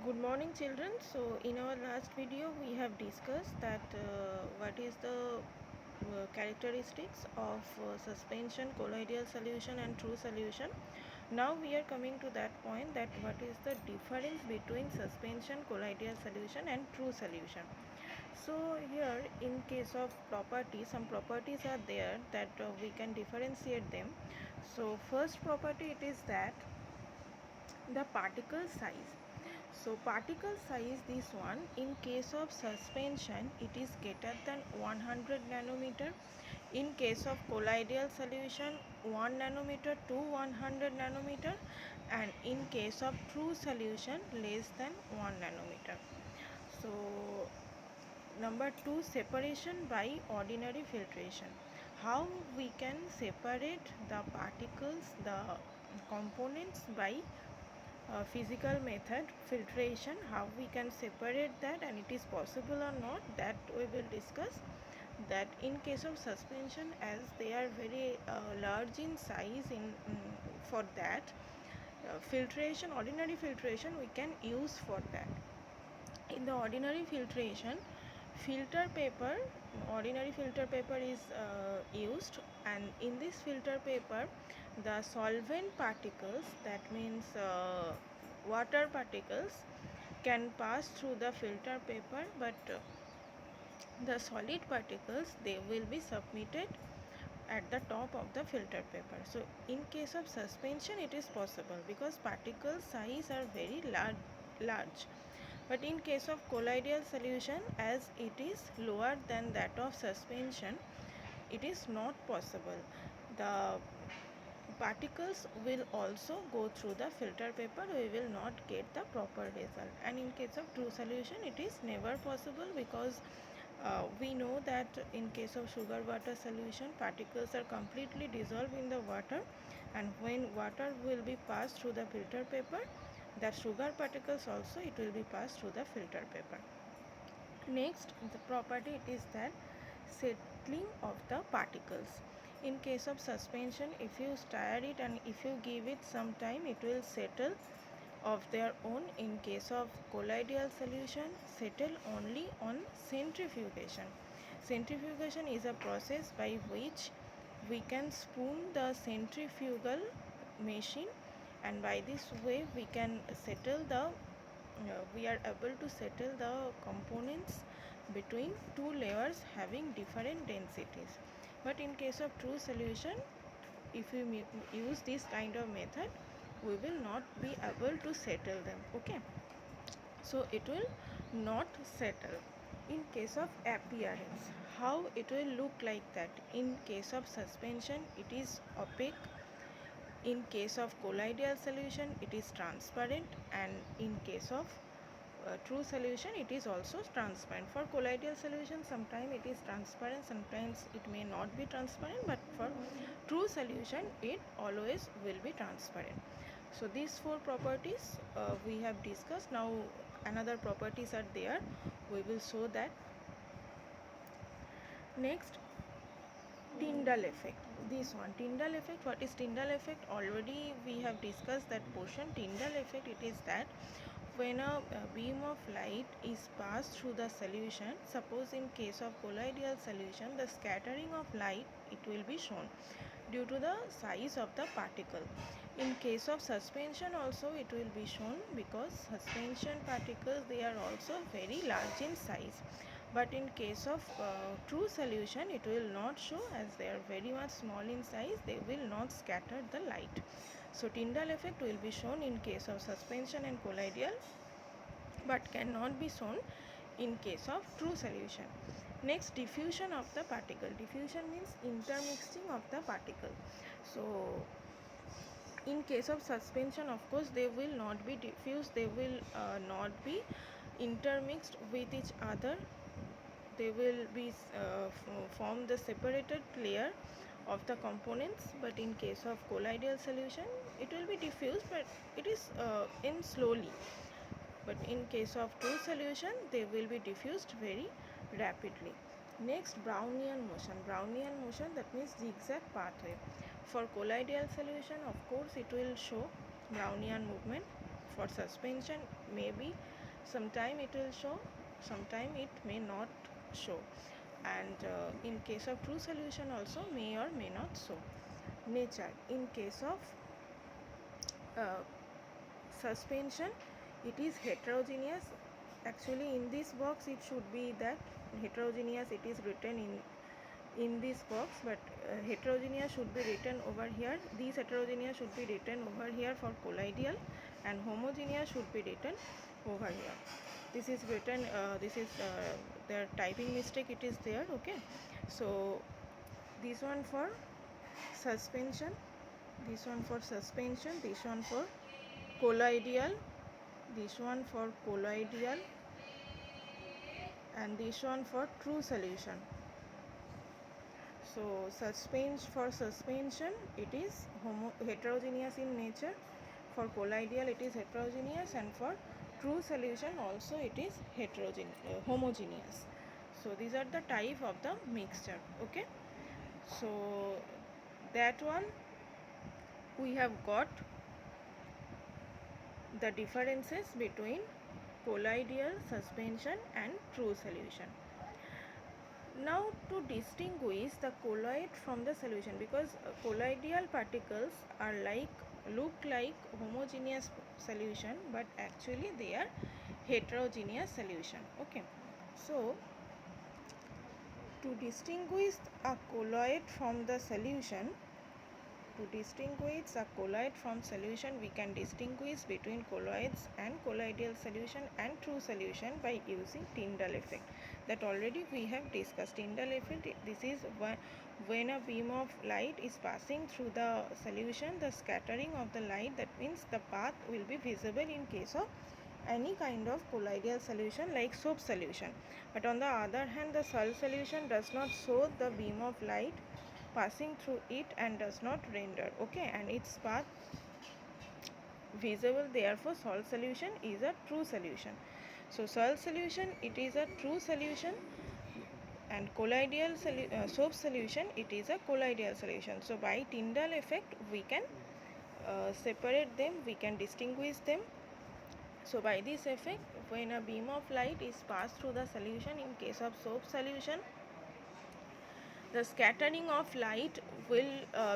Good morning children. So in our last video we have discussed that what is the characteristics of suspension, colloidal solution and true solution. Now we are coming to that point, that what is the difference between suspension, colloidal solution and true solution. So here in case of properties, some properties are there that we can differentiate them. So first property, it is that the particle size. So particle size, this one, in case of suspension it is greater than 100 nanometer. In case of colloidal solution 1 nanometer to 100 nanometer, and in case of true solution less than 1 nanometer. So number 2, separation by ordinary filtration. How we can separate the particles, the components by physical method, filtration, how we can separate that, and it is possible or not, that we will discuss. That in case of suspension, as they are very large in size, for that filtration, ordinary filtration we can use for that. In the ordinary filtration, filter paper, ordinary filter paper is used, and in this filter paper the solvent particles, that means water particles, can pass through the filter paper, but the solid particles, they will be submitted at the top of the filter paper. So in case of suspension it is possible because particle size are very large. But in case of colloidal solution, as it is lower than that of suspension, it is not possible. The particles will also go through the filter paper, we will not get the proper result. And in case of true solution it is never possible, because we know that in case of sugar water solution, particles are completely dissolved in the water, and when water will be passed through the filter paper, the sugar particles also, it will be passed through the filter paper. Next, the property, it is that settling of the particles. In case of suspension, if you stir it and if you give it some time, it will settle of their own. In case of colloidal solution, settle only on centrifugation. Centrifugation is a process by which we can spoon the centrifugal machine, and by this way we can settle the we are able to settle the components between two layers having different densities. But in case of true solution, if we use this kind of method, we will not be able to settle them. Okay, so it will not settle. In case of appearance, how it will look like that? In case of suspension it is opaque, in case of colloidal solution it is transparent, and in case of true solution it is also transparent. For colloidal solution sometimes it is transparent, sometimes it may not be transparent, but for true solution it always will be transparent. So these four properties we have discussed. Now another properties are there, we will show that. Next, Tyndall effect. This one, Tyndall effect. What is Tyndall effect? Already we have discussed that portion. Tyndall effect, it is that when a beam of light is passed through the solution, suppose in case of colloidal solution, the scattering of light, it will be shown due to the size of the particle. In case of suspension also it will be shown, because suspension particles, they are also very large in size. But in case of true solution it will not show, as they are very much small in size, they will not scatter the light. So Tyndall effect will be shown in case of suspension and colloidal, but cannot be shown in case of true solution. Next, diffusion of the particle. Diffusion means intermixing of the particle. So in case of suspension, of course they will not be diffused, they will not be intermixed with each other, they will be form the separated layer of the components. But in case of colloidal solution it will be diffused, but it is in slowly. But in case of true solution they will be diffused very rapidly. Next, Brownian motion. Brownian motion, that means zigzag pathway. For colloidal solution, of course it will show Brownian movement. For suspension, maybe sometime it will show, sometime it may not show, and in case of true solution also may or may not show. Nature, in case of uh, suspension, it is heterogeneous. Actually in this box it should be that heterogeneous, it is written in this box, but heterogeneous should be written over here. These heterogeneous should be written over here for colloidal, and homogeneous should be written over here. This is written, this is their typing mistake, it is there. Okay, so this one for suspension, this one for suspension, this one for colloidal, this one for colloidal, and this one for true solution. So for suspension it is heterogeneous in nature, for colloidal it is heterogeneous, and for true solution also it is homogeneous. So these are the type of the mixture. Okay, so that one we have got the differences between colloidal, suspension and true solution. Now to distinguish the colloid from the solution, because colloidal particles are look like homogeneous solution, but actually they are heterogeneous solution. Okay, so to distinguish a colloid from the solution, to distinguish a colloid from solution, we can distinguish between colloids and colloidal solution and true solution by using Tyndall effect. That already we have discussed. Tyndall effect, this is when a beam of light is passing through the solution, the scattering of the light, that means the path will be visible in case of any kind of colloidal solution like soap solution. But on the other hand, the salt solution does not show the beam of light passing through it and does not render. Okay, and its path visible, therefore salt solution is a true solution. So salt solution, it is a true solution, and colloidal soap solution, it is a colloidal solution. So by Tyndall effect we can separate them, we can distinguish them. So by this effect, when a beam of light is passed through the solution in case of soap solution, the scattering of light will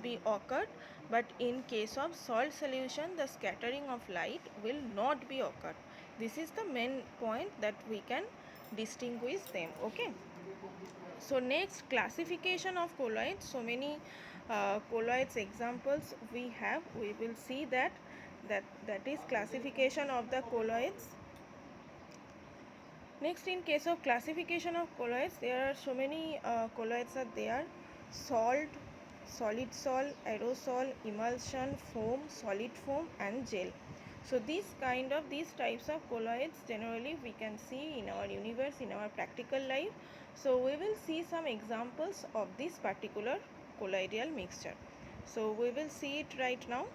be occurred, but in case of salt solution the scattering of light will not be occurred. This is the main point that we can distinguish them. Okay, so next, classification of colloids. So many colloids examples we have, we will see that is classification of the colloids. Next, in case of classification of colloids, there are so many colloids are there: salt, solid salt, aerosol, emulsion, foam, solid foam, and gel. So these types of colloids generally we can see in our universe, in our practical life. So we will see some examples of this particular colloidal mixture. So we will see it right now.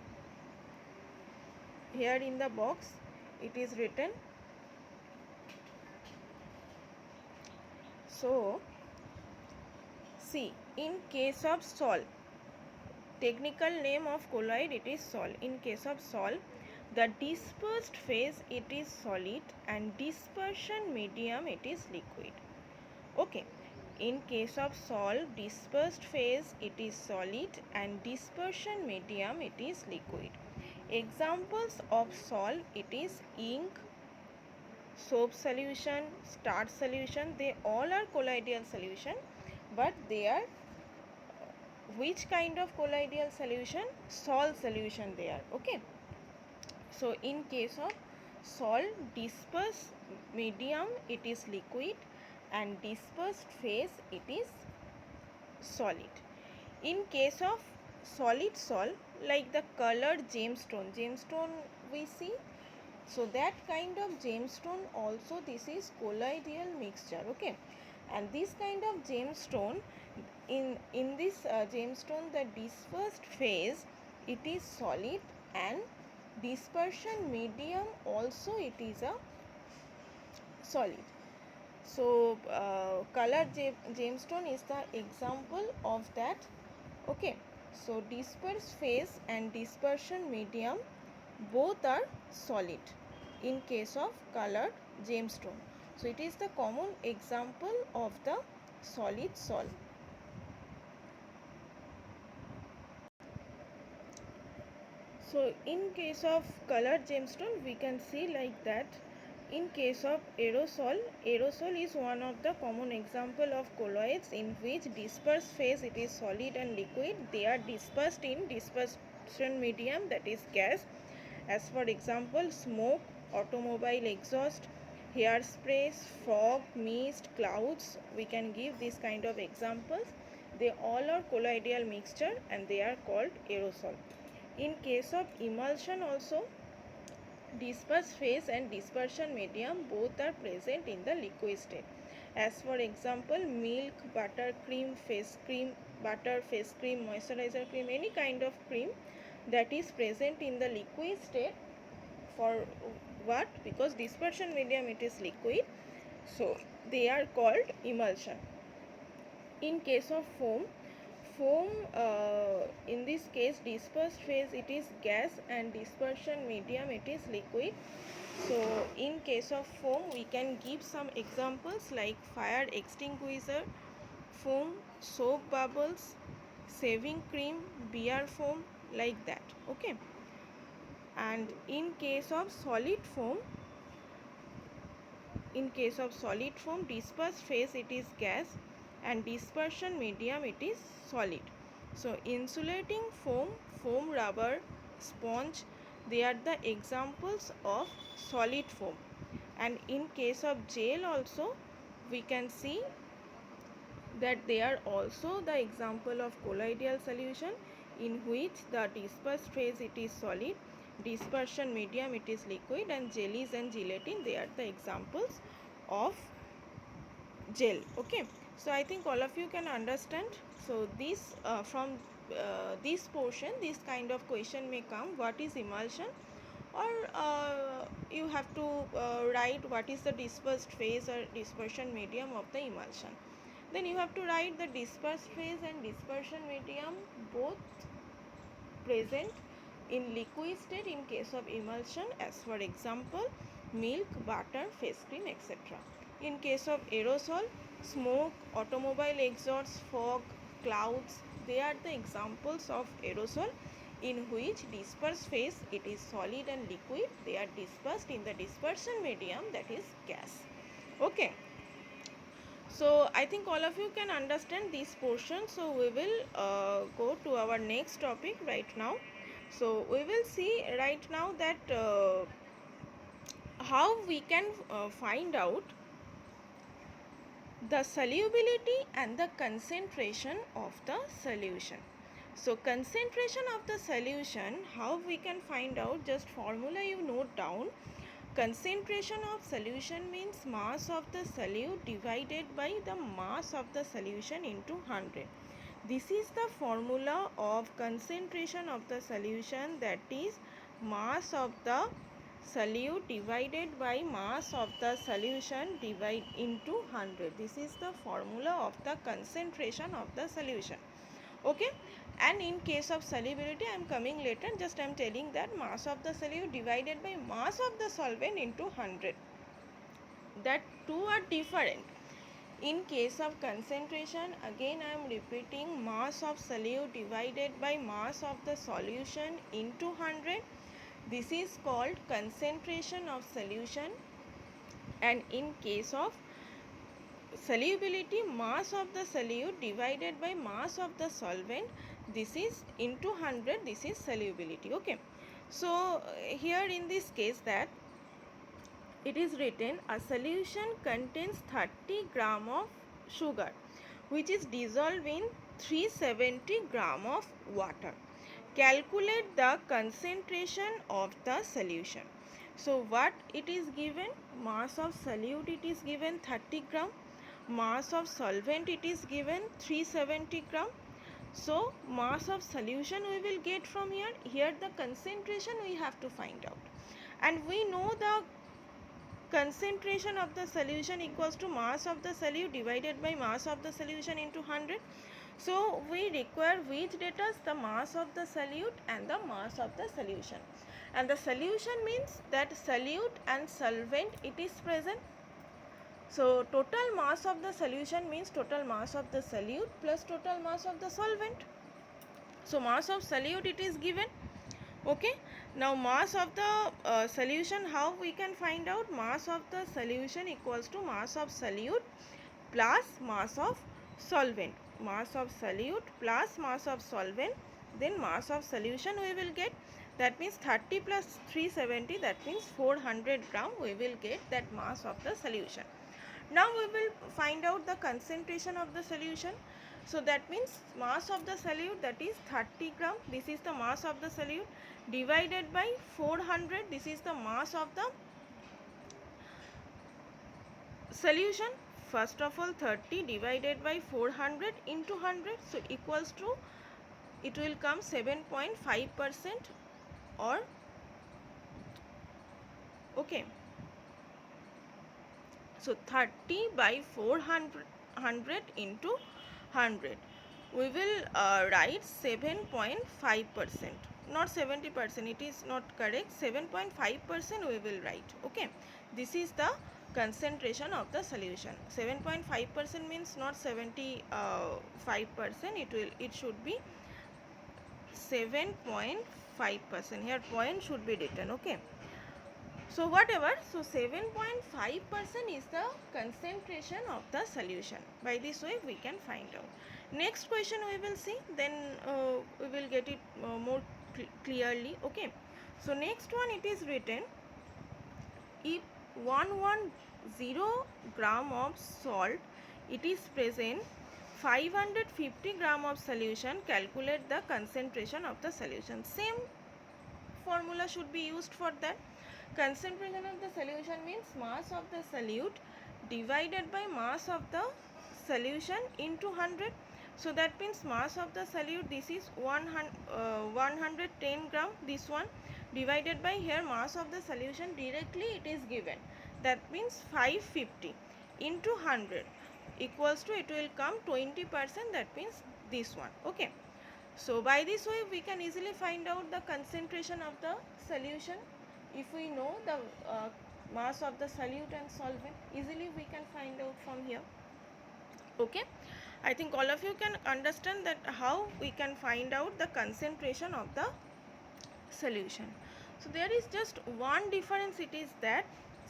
Here in the box it is written. So see, in case of salt, technical name of colloid, it is salt. In case of salt, the dispersed phase it is solid and dispersion medium it is liquid. Okay, in case of salt, dispersed phase it is solid and dispersion medium it is liquid. Examples of salt, it is ink, soap solution, starch solution, they all are colloidal solution, but they are which kind of colloidal solution? Salt solution they are. Okay, so in case of salt, dispersed medium it is liquid and dispersed phase it is solid. In case of solid salt, like the colored gemstone we see, so that kind of gemstone also, this is colloidal mixture. Okay, and this kind of gemstone, in this gemstone, the dispersed phase it is solid and dispersion medium also it is a solid. So colored gemstone is the example of that. Okay, so dispersed phase and dispersion medium both are solid in case of colored gemstone. So it is the common example of the solid sol. So in case of colored gemstone, we can see like that. In case of aerosol, aerosol is one of the common example of colloids in which dispersed phase it is solid and liquid. They are dispersed in dispersion medium, that is gas. As for example, smoke, automobile exhaust, hairsprays, fog, mist, clouds, we can give this kind of examples. They all are colloidal mixture and they are called aerosol. In case of emulsion also, dispersed phase and dispersion medium both are present in the liquid state. As for example, milk, butter, cream, butter, face cream, moisturizer cream, any kind of cream that is present in the liquid state. For what? Because dispersion medium it is liquid, so they are called emulsion. In case of foam, in this case dispersed phase it is gas and dispersion medium it is liquid. So in case of foam we can give some examples like fire extinguisher, foam, soap bubbles, shaving cream, beer foam, like that. Okay. And in case of solid foam, dispersed phase it is gas and dispersion medium it is solid. So insulating foam, foam rubber, sponge, they are the examples of solid foam. And in case of gel also we can see that they are also the example of colloidal solution in which the dispersed phase it is solid, dispersion medium it is liquid, and jellies and gelatin they are the examples of gel. Okay, so I think all of you can understand. So this from this portion this kind of question may come, what is emulsion, or you have to write what is the dispersed phase or dispersion medium of the emulsion. Then you have to write the dispersed phase and dispersion medium both present in liquid state in case of emulsion, as for example milk, butter, face cream, etc. In case of aerosol, smoke, automobile exhaust, fog, clouds, they are the examples of aerosol in which dispersed phase it is solid and liquid. They are dispersed in the dispersion medium, that is gas. Okay. So I think all of you can understand this portion. So we will go to our next topic right now. So we will see right now that how we can find out the solubility and the concentration of the solution. So concentration of the solution, how we can find out, just formula you note down. Concentration of solution means mass of the solute divided by the mass of the solution into 100. This is the formula of concentration of the solution, that is mass of the solute divided by mass of the solution divide into 100. This is the formula of the concentration of the solution. Okay, and in case of solubility I am coming later, just I am telling that mass of the solute divided by mass of the solvent into 100, that two are different. In case of concentration, again I am repeating, mass of solute divided by mass of the solution into 100. This is called concentration of solution. And in case of solubility, mass of the solute divided by mass of the solvent, this is into 100, this is solubility. Okay, so here in this case that it is written a solution contains 30 gram of sugar which is dissolved in 370 gram of water. Calculate the concentration of the solution. So what it is given, mass of solute it is given 30 gram, mass of solvent it is given 370 gram. So mass of solution we will get from here. Here the concentration we have to find out, and we know the concentration of the solution equals to mass of the solute divided by mass of the solution into 100. So we require which data, the mass of the solute and the mass of the solution. and the solution means that solute and solvent it is present. So total mass of the solution means total mass of the solute plus total mass of the solvent. So mass of solute it is given. Okay, now mass of the solution, how we can find out? Mass of the solution equals to mass of solute plus mass of solvent. Mass of solute plus mass of solvent, then mass of solution we will get, that means 30 plus 370, that means 400 gram we will get that mass of the solution. Now we will find out the concentration of the solution. So that means mass of the solute, that is 30 gram, this is the mass of the solute, divided by 400, this is the mass of the solution. First of all, 30 divided by 400 into 100, so equals to, it will come 7.5% or, okay. So 30 by 400 into 100, we will write 7.5%, not 70%, it is not correct, 7.5% we will write. Okay, this is the concentration of the solution. 7.5% means not 75%, it should be 7.5%. Here point should be written. Okay, so whatever, so 7.5% is the concentration of the solution. By this way we can find out. Next question we will see, then we will get it more clearly. Okay, so next one, it is written, if 110 gram of salt it is present 550 gram of solution, calculate the concentration of the solution. Same formula should be used for that. Concentration of the solution means mass of the solute divided by mass of the solution into 100. So that means mass of the solute, this is 110 gram, this one, divided by here mass of the solution directly it is given, that means 550 into 100 equals to, it will come 20%, that means this one. Okay, so by this way we can easily find out the concentration of the solution. If we know the mass of the solute and solvent, easily we can find out from here. Okay, I think all of you can understand that how we can find out the concentration of the solution. So there is just one difference, it is that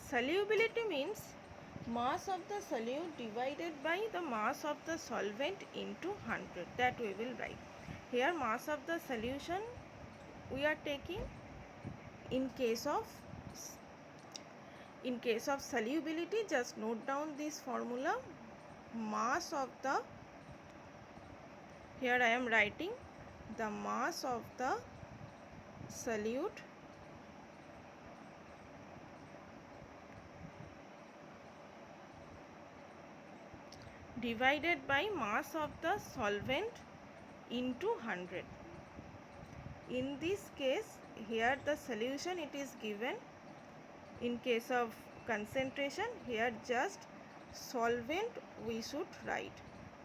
solubility means mass of the solute divided by the mass of the solvent into 100, that we will write. Here mass of the solution we are taking. In case of solubility, just note down this formula, mass of the, here I am writing the mass of the solute divided by mass of the solvent into 100. In this case, here the solution it is given. In case of concentration, here just solvent we should write,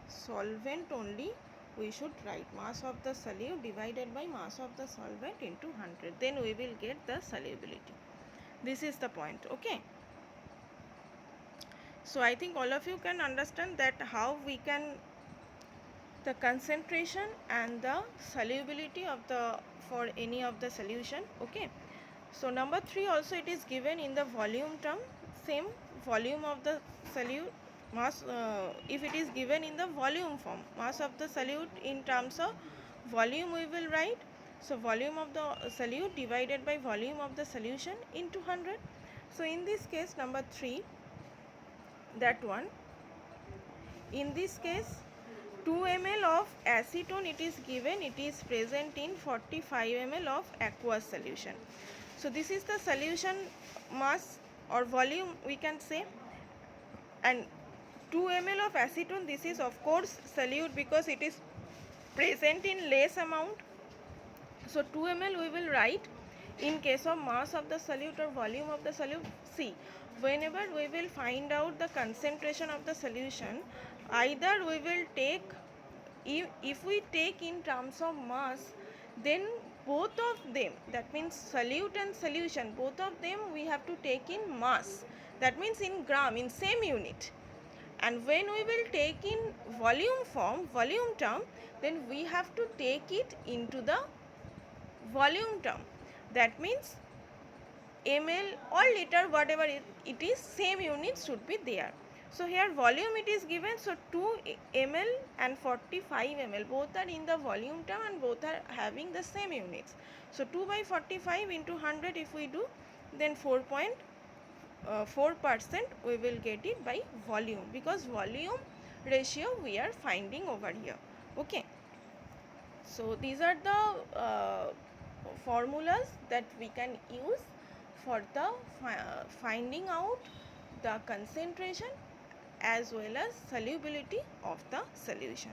solvent only we should write, mass of the solute divided by mass of the solvent into 100, then we will get the solubility. This is the point. Okay, so I think all of you can understand that how we can, the concentration and the solubility of the, for any of the solution. Okay, so number 3 also it is given in the volume term, same volume of the solute, mass, if it is given in the volume form, mass of the solute in terms of volume we will write. So volume of the solute divided by volume of the solution into 100. So in this case number 3, that one, in this case 2 ml of acetone it is given, it is present in 45 ml of aqueous solution. So this is the solution mass or volume we can say, and 2 ml of acetone, this is of course solute because it is present in less amount. So 2 ml we will write. In case of mass of the solute or volume of the solute, see, whenever we will find out the concentration of the solution, either we will take, if we take in terms of mass, then both of them, that means solute and solution, both of them we have to take in mass, that means in gram, in same unit. And when we will take in volume form, volume term, then we have to take it into the volume term, that means ml or liter, whatever it is, same units should be there. So here volume it is given, so 2 ml and 45 ml both are in the volume term and both are having the same units. So 2 by 45 into 100 if we do, then 4.4% we will get it by volume, because volume ratio we are finding over here. Okay, so these are the formulas that we can use for the finding out the concentration as well as solubility of the solution.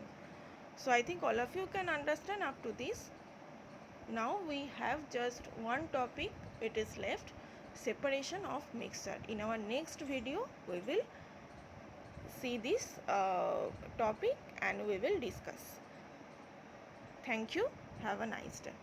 So I think all of you can understand up to this. Now we have just one topic, it is left, separation of mixture. In our next video we will see this topic and we will discuss. Thank you. Have a nice day.